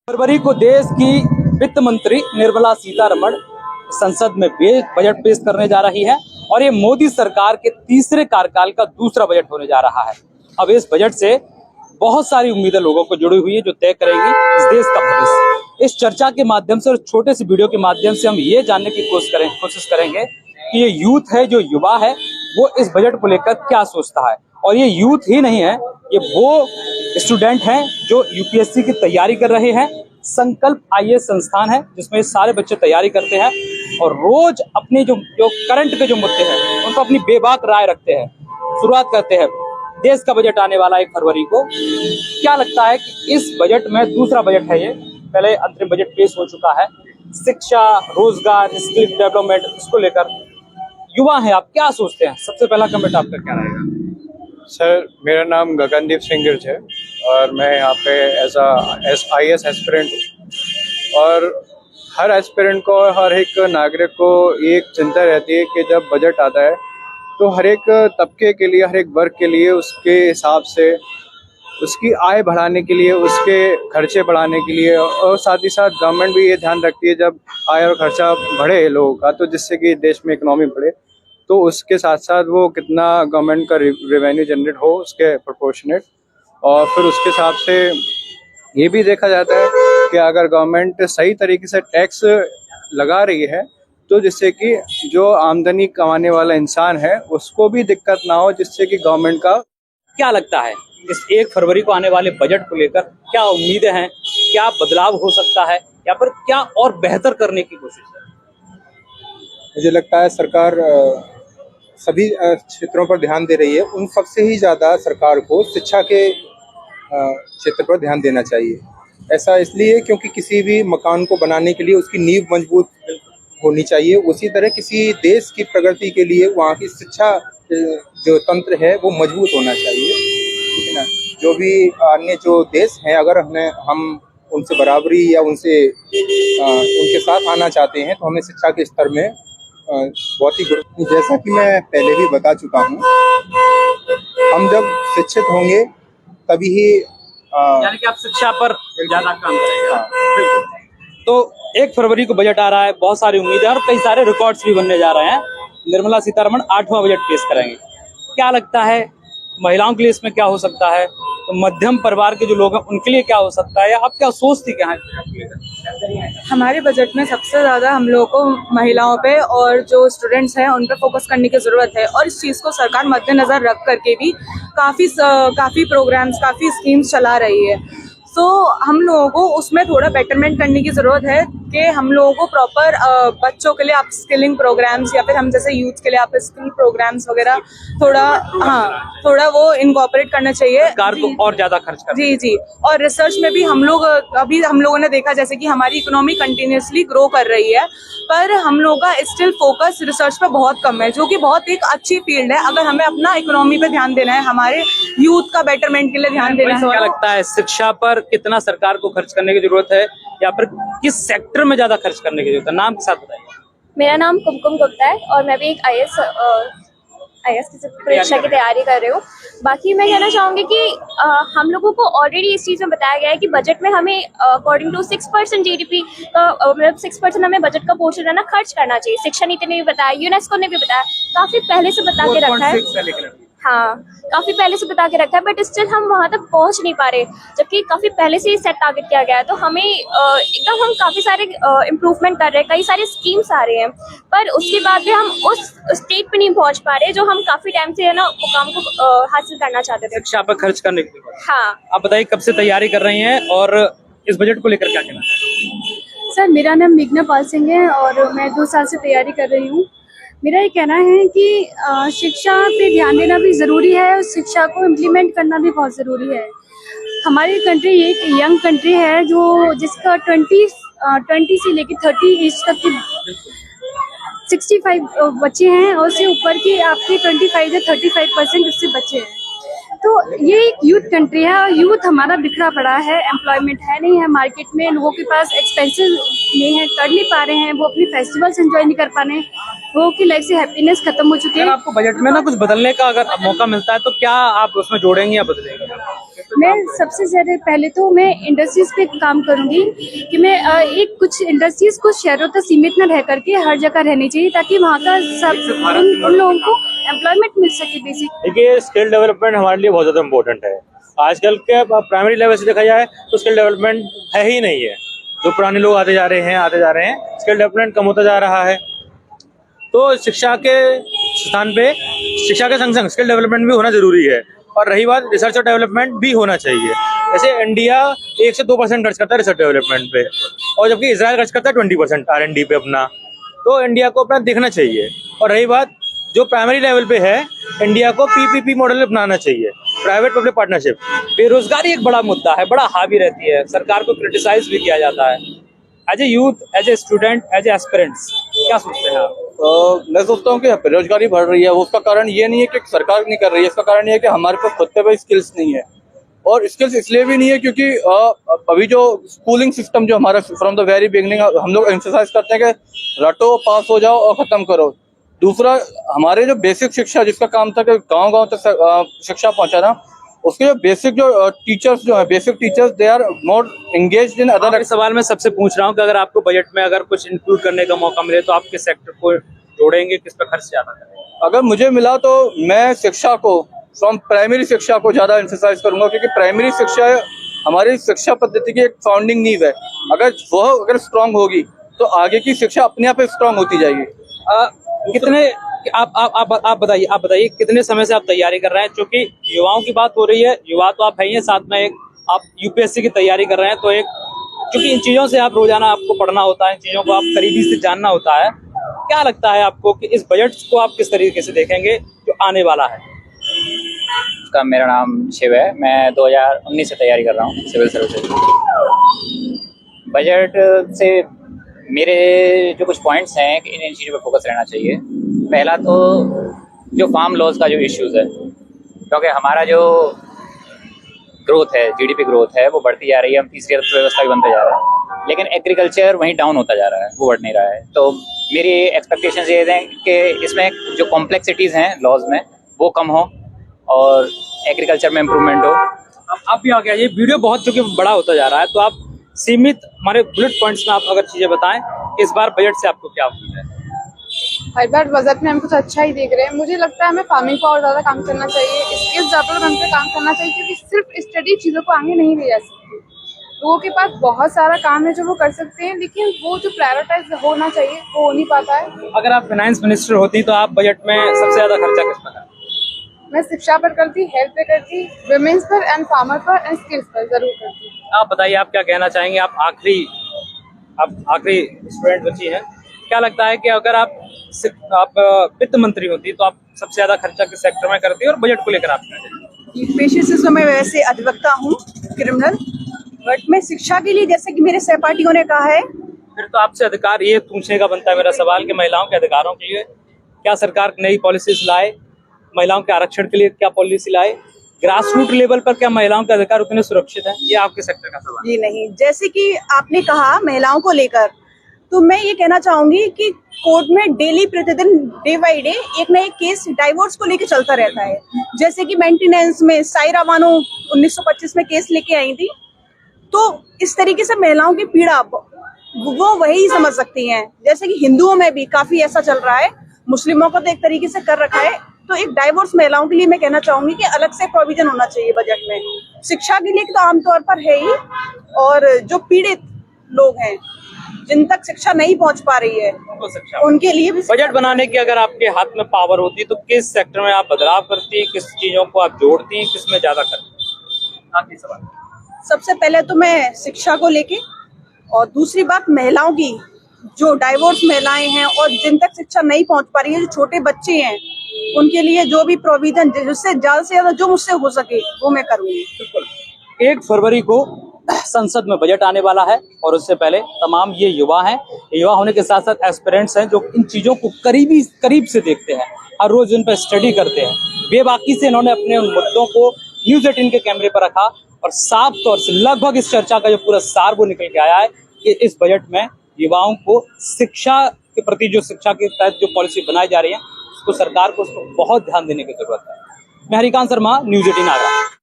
फरवरी को देश की वित्त मंत्री निर्मला सीतारमण संसद में बजट पेश करने जा रही है और ये मोदी सरकार के तीसरे कार्यकाल का दूसरा बजट होने जा रहा है। अब इस बजट से बहुत सारी उम्मीदें लोगों को जुड़ी हुई है जो तय करेंगी इस देश का भविष्य। इस चर्चा के माध्यम से और छोटे से वीडियो के माध्यम से हम ये जानने की कोशिश करेंगे कि ये यूथ है, जो युवा है, वो इस बजट को लेकर क्या सोचता है। और ये यूथ ही नहीं है, ये वो स्टूडेंट हैं जो यूपीएससी की तैयारी कर रहे हैं। संकल्प आईएएस संस्थान है जिसमें सारे बच्चे तैयारी करते हैं और रोज अपने जो करंट के जो मुद्दे हैं उनको अपनी बेबाक राय रखते हैं। शुरुआत करते हैं। देश का बजट आने वाला 1 फरवरी को। क्या लगता है कि इस बजट में दूसरा बजट है, ये पहले अंतरिम बजट पेश हो चुका है, शिक्षा, रोजगार, स्किल डेवलपमेंट, इसको लेकर युवा हैं, आप क्या सोचते हैं? सबसे पहला कमेंट आपका क्या रहेगा? सर, मेरा नाम गगनदीप सिंह गिर्ज है और मैं यहाँ पे एज IAS एस्पिरेंट हूँ। और हर एस्पिरेंट को, हर एक नागरिक को एक चिंता रहती है कि जब बजट आता है तो हर एक तबके के लिए, हर एक वर्ग के लिए उसके हिसाब से उसकी आय बढ़ाने के लिए, उसके खर्चे बढ़ाने के लिए, और साथ ही साथ गवर्नमेंट भी ये ध्यान रखती है जब आय और खर्चा बढ़े लोगों का तो जिससे कि देश में इकोनॉमी बढ़े, तो उसके साथ साथ वो कितना गवर्नमेंट का रेवेन्यू जनरेट हो उसके प्रोपोर्शनेट। और फिर उसके हिसाब से ये भी देखा जाता है कि अगर गवर्नमेंट सही तरीके से टैक्स लगा रही है तो जिससे कि जो आमदनी कमाने वाला इंसान है उसको भी दिक्कत ना हो, जिससे कि गवर्नमेंट का। क्या लगता है इस 1 फरवरी को आने वाले बजट को लेकर क्या उम्मीदें हैं? क्या बदलाव हो सकता है या फिर क्या और बेहतर करने की कोशिश है? मुझे लगता है सरकार सभी क्षेत्रों पर ध्यान दे रही है। उन सबसे ही ज़्यादा सरकार को शिक्षा के क्षेत्र पर ध्यान देना चाहिए। ऐसा इसलिए क्योंकि किसी भी मकान को बनाने के लिए उसकी नींव मजबूत होनी चाहिए। उसी तरह किसी देश की प्रगति के लिए वहाँ की शिक्षा जो तंत्र है वो मजबूत होना चाहिए, ठीक है ना। जो भी अन्य जो देश हैं, अगर हम उनसे बराबरी या उनके साथ आना चाहते हैं तो हमें शिक्षा के स्तर में बहुत ही जैसा कि मैं पहले भी बता चुका हूँ, हम जब शिक्षित होंगे तभी ही यानी कि आप शिक्षा पर ज्यादा काम करेंगे। तो 1 फरवरी को बजट आ रहा है, बहुत सारी उम्मीदें और कई सारे रिकॉर्ड्स भी बनने जा रहे हैं। निर्मला सीतारमण 8वां बजट पेश करेंगे। क्या लगता है महिलाओं के लिए इसमें क्या हो सकता है? तो मध्यम परिवार के जो लोग हैं उनके लिए क्या हो सकता है, या आप क्या सोचती क्या है? हमारे बजट में सबसे ज़्यादा हम लोगों को महिलाओं पे और जो स्टूडेंट्स हैं उन पे फोकस करने की ज़रूरत है। और इस चीज़ को सरकार मद्देनज़र रख करके भी काफ़ी प्रोग्राम्स, काफ़ी स्कीम्स चला रही है। सो हम लोगों को उसमें थोड़ा बेटरमेंट करने की ज़रूरत है कि हम लोगों को प्रॉपर बच्चों के लिए आप स्किलिंग प्रोग्राम्स या फिर हम जैसे यूथ के लिए आप स्किल प्रोग्राम्स वगैरह थोड़ा वो इनकॉर्पोरेट करना चाहिए। सरकार को और ज़्यादा खर्च करना। जी। और रिसर्च में भी हम लोगों ने देखा जैसे कि हमारी इकोनॉमी कंटिन्यूसली ग्रो कर रही है, पर हम लोगों का स्टिल फोकस रिसर्च पे बहुत कम है, जो कि बहुत एक अच्छी फील्ड है। अगर हमें अपना इकोनॉमी पे ध्यान देना है, हमारे यूथ का बेटरमेंट के लिए ध्यान देना है। क्या लगता है शिक्षा पर कितना सरकार को खर्च करने की जरूरत है या फिर किस सेक्टर में ज्यादा खर्च करने की जरूरत है? नाम के साथ बताइए। मेरा नाम कुमकुम गुप्ता है और मैं भी एक IAS की परीक्षा की तैयारी कर रही हूँ। बाकी मैं कहना चाहूँगी कि हम लोगों को ऑलरेडी इस चीज़ में बताया गया है कि बजट में हमें अकॉर्डिंग टू 6% GDP का मतलब 6% हमें बजट का पोर्शन है ना खर्च करना चाहिए। शिक्षा नीति ने भी बताया, यूनेस्को ने भी बताया, काफ़ी पहले से बता के रखा है। हाँ, काफ़ी पहले से बता के रखा है, बट स्टिल हम वहाँ तक पहुँच नहीं पा रहे, जबकि काफ़ी पहले से ही सेट टारगेट किया गया है। तो हमें एकदम हम काफ़ी सारे इम्प्रूवमेंट कर रहे हैं, कई सारे स्कीम्स आ रहे हैं, पर उसके बाद भी हम उस स्टेट पे नहीं पहुँच पा रहे जो हम काफ़ी टाइम से है ना मुकाम को हासिल करना चाहते थे। शिक्षा पर खर्च करने के लिए। हाँ, आप बताइए कब से तैयारी कर रही हैं और इस बजट को लेकर क्या कहना है? सर, मेरा नाम मेघना पाल सिंह है और मैं 2 साल से तैयारी कर रही हूँ। मेरा ये कहना है कि शिक्षा पे ध्यान देना भी ज़रूरी है और शिक्षा को इम्प्लीमेंट करना भी बहुत ज़रूरी है। हमारी कंट्री एक यंग कंट्री है जिसका 20 से लेकर 30 एज तक की 65 बच्चे हैं और उससे ऊपर की आपके 25 से 35% उससे बच्चे हैं। तो ये एक यूथ कंट्री है और यूथ हमारा बिखरा पड़ा है, एम्प्लॉयमेंट है नहीं है मार्केट में, लोगों के पास एक्सपेंसेस नहीं है, कर नहीं पा रहे हैं, वो अपनी फेस्टिवल्स एंजॉय नहीं कर पा रहे हैं, लोगों की लाइफ से हैप्पीनेस खत्म हो चुकी है। आपको बजट में ना कुछ बदलने का अगर मौका मिलता है तो क्या आप उसमें जोड़ेंगे या बदलेंगे? मैं सबसे ज़्यादा पहले तो मैं इंडस्ट्रीज पे काम करूंगी कि मैं एक कुछ इंडस्ट्रीज को शहरों तक सीमित न रह करके हर जगह रहनी चाहिए ताकि वहाँ का सब उन लोगों को एम्प्लॉयमेंट मिल सके बेसिक। देखिए, स्किल डेवलपमेंट हमारे लिए बहुत ज़्यादा इम्पोर्टेंट है। आजकल के प्राइमरी लेवल से देखा जाए तो स्किल डेवलपमेंट है ही नहीं है। जो पुराने लोग आते जा रहे हैं, स्किल डेवलपमेंट कम होता जा रहा है। तो शिक्षा के स्थान पे शिक्षा के संग संग स्किल डेवलपमेंट भी होना जरूरी है। और रही बात, रिसर्च और डेवलपमेंट भी होना चाहिए। जैसे इंडिया 1 से 2% खर्च करता है रिसर्च डेवलपमेंट पे, और जबकि इजराइल खर्च करता है 20% R&D पे अपना। तो इंडिया को अपना देखना चाहिए। और रही बात जो प्राइमरी लेवल पे है, इंडिया को PPP मॉडल अपनाना चाहिए, प्राइवेट पब्लिक पार्टनरशिप। बेरोजगारी एक बड़ा मुद्दा है, बड़ा हावी रहती है, सरकार को क्रिटिसाइज भी किया जाता है। As a youth, as a student, as a aspirants, क्या सोचते हैं आप? मैं सोचता हूँ कि बेरोजगारी बढ़ रही है, वो उसका कारण ये नहीं है कि सरकार नहीं कर रही है, इसका कारण ये है कि हमारे पास खुद पे स्किल्स नहीं है। और स्किल्स इसलिए भी नहीं है क्योंकि अभी जो स्कूलिंग सिस्टम जो हमारा फ्रॉम द वेरी बिगनिंग हम लोग एक्सरसाइज करते हैं कि रटो, पास हो जाओ और खत्म करो। दूसरा, हमारे जो बेसिक शिक्षा जिसका काम था कि गांव-गांव तक शिक्षा पहुंचाना, उसके जो बेसिक जो टीचर्स जो है, basic teachers, they are more engaged in other. इस सवाल में सबसे पूछ रहा हूँ कि अगर आपको बजट में अगर कुछ इंक्लूड करने का मौका मिले तो आप किस सेक्टर को जोड़ेंगे, किस पर खर्च ज्यादा करेंगे? अगर मुझे मिला तो मैं शिक्षा को, फ्रॉम प्राइमरी शिक्षा को ज्यादा एम्फसाइज करूंगा, क्योंकि प्राइमरी शिक्षा हमारी शिक्षा पद्धति की एक फाउंडिंग नींव है। अगर स्ट्रांग होगी तो आगे की शिक्षा अपने आप स्ट्रांग होती जाएगी। कितने आप बताइए कितने समय से आप तैयारी कर रहे हैं? क्योंकि युवाओं की बात हो रही है, युवा तो आप है ही हैं, साथ में एक आप UPSC की तैयारी कर रहे हैं, तो एक क्योंकि इन चीजों से आप रोजाना आपको पढ़ना होता है, इन चीजों को आप करीबी से जानना होता है। क्या लगता है आपको कि इस बजट को आप किस तरीके से देखेंगे जो आने वाला है? मेरा नाम शिव है, मैं 2019 से तैयारी कर रहा हूँ सिविल सर्विसेज। बजट से मेरे जो कुछ पॉइंट्स हैं कि इन चीज़ों पर फोकस रहना चाहिए। पहला तो जो फार्म लॉज का जो इश्यूज़ है, क्योंकि हमारा जो ग्रोथ है, GDP ग्रोथ है, वो बढ़ती जा रही है, हम तीसरी अर्थव्यवस्था भी बनते जा रहा है, लेकिन एग्रीकल्चर वहीं डाउन होता जा रहा है, वो बढ़ नहीं रहा है। तो मेरी एक्सपेक्टेशंस ये हैं कि इसमें जो कॉम्प्लेक्सिटीज़ हैं लॉज में वो कम हो और एग्रीकल्चर में इम्प्रूवमेंट हो। आप भी आ गया, ये वीडियो बहुत चूंकि बड़ा होता जा रहा है, तो आप सीमित हमारे बुलेट पॉइंट्स में आप अगर चीजें बताएं कि इस बार बजट से आपको क्या उम्मीद है? हर बार बजट में हम कुछ अच्छा ही देख रहे हैं। मुझे लगता है हमें फार्मिंग पर और ज़्यादा काम करना चाहिए, स्किल्स डेवलपमेंट पे काम करना चाहिए, क्योंकि सिर्फ स्टडी चीज़ों को आगे नहीं ले जा सकती। लोगों के पास बहुत सारा काम है जो वो कर सकते हैं, लेकिन वो जो प्रायोरिटाइज होना चाहिए वो हो नहीं पाता है। अगर आप फाइनेंस मिनिस्टर होती तो आप बजट में सबसे ज्यादा खर्चा किस पर करती? मैं शिक्षा पर करती, हेल्थ पे करती, वुमेन्स पर एंड फार्मर पर एंड स्किल्स पर जरूर करती। आप बताइए, आप क्या कहना चाहेंगे? आप आखिरी स्टूडेंट बची हैं, क्या लगता है कि अगर आप वित्त मंत्री होती तो आप सबसे ज्यादा खर्चा किस सेक्टर में करती और बजट को लेकर आप क्या कहेंगे? पेशे से मैं वैसे अधिवक्ता हूँ, क्रिमिनल, बट मैं शिक्षा के लिए, जैसे कि मेरे सहपाठियों ने कहा है, फिर तो आपसे अधिकार ये पूछने का बनता है मेरा सवाल कि महिलाओं के अधिकारों के लिए क्या सरकार नई पॉलिसीज लाए, महिलाओं के आरक्षण के लिए क्या पॉलिसी लाए, ग्रास रूट लेवल पर क्या महिलाओं के अधिकार उतने सुरक्षित हैं? ये आपके सेक्टर का सवाल। जी नहीं, जैसे कि आपने कहा महिलाओं को लेकर, तो मैं ये कहना चाहूंगी कि कोर्ट में डेली प्रतिदिन डे बाई डे एक ना एक केस डाइवोर्स को लेकर चलता रहता है। जैसे कि मेंटेनेंस में सायरा बानो 1925 में केस लेके आई थी, तो इस तरीके से महिलाओं की पीड़ा वो वही समझ सकती हैं। जैसे कि हिंदुओं में भी काफी ऐसा चल रहा है, मुस्लिमों को तो एक तरीके से कर रखा है, तो एक डाइवोर्स महिलाओं के लिए मैं कहना चाहूंगी कि अलग से प्रोविजन होना चाहिए बजट में। शिक्षा के लिए तो आमतौर पर है ही, और जो पीड़ित लोग हैं जिन तक शिक्षा नहीं पहुंच पा रही है उनके लिए भी बजट बनाने की अगर आपके हाथ में पावर होती तो किस सेक्टर में आप बदलाव करती, किस चीजों को आप जोड़ती, किस में ज्यादा करती? आखिरी सवाल। सबसे पहले तो मैं शिक्षा को लेके, और दूसरी बात महिलाओं की, जो डाइवोर्स महिलाएं हैं और जिन तक शिक्षा नहीं पहुंच पा रही है, जो छोटे बच्चे हैं, उनके लिए जो भी प्रोविजन जिससे ज्यादा से ज्यादा जो मुझसे हो सके वो मैं करूंगी। 1 फरवरी को संसद में बजट आने वाला है, और उससे पहले तमाम ये युवा हैं, युवा होने के साथ साथ एस्पिरेंट्स हैं जो इन चीजों को करीब से देखते हैं, हर रोज उन पर स्टडी करते हैं। बेबाकी से इन्होंने अपने उन मुद्दों को न्यूज़ 18 के कैमरे पर रखा, और साफ तौर से लगभग इस चर्चा का जो पूरा सार वो निकल के आया है कि इस बजट में युवाओं को शिक्षा के प्रति, जो शिक्षा के तहत जो पॉलिसी बनाई जा रही है, उसको सरकार को उसको बहुत ध्यान देने की जरूरत है। मैं हरिकांत शर्मा, न्यूज़ 18 आगरा।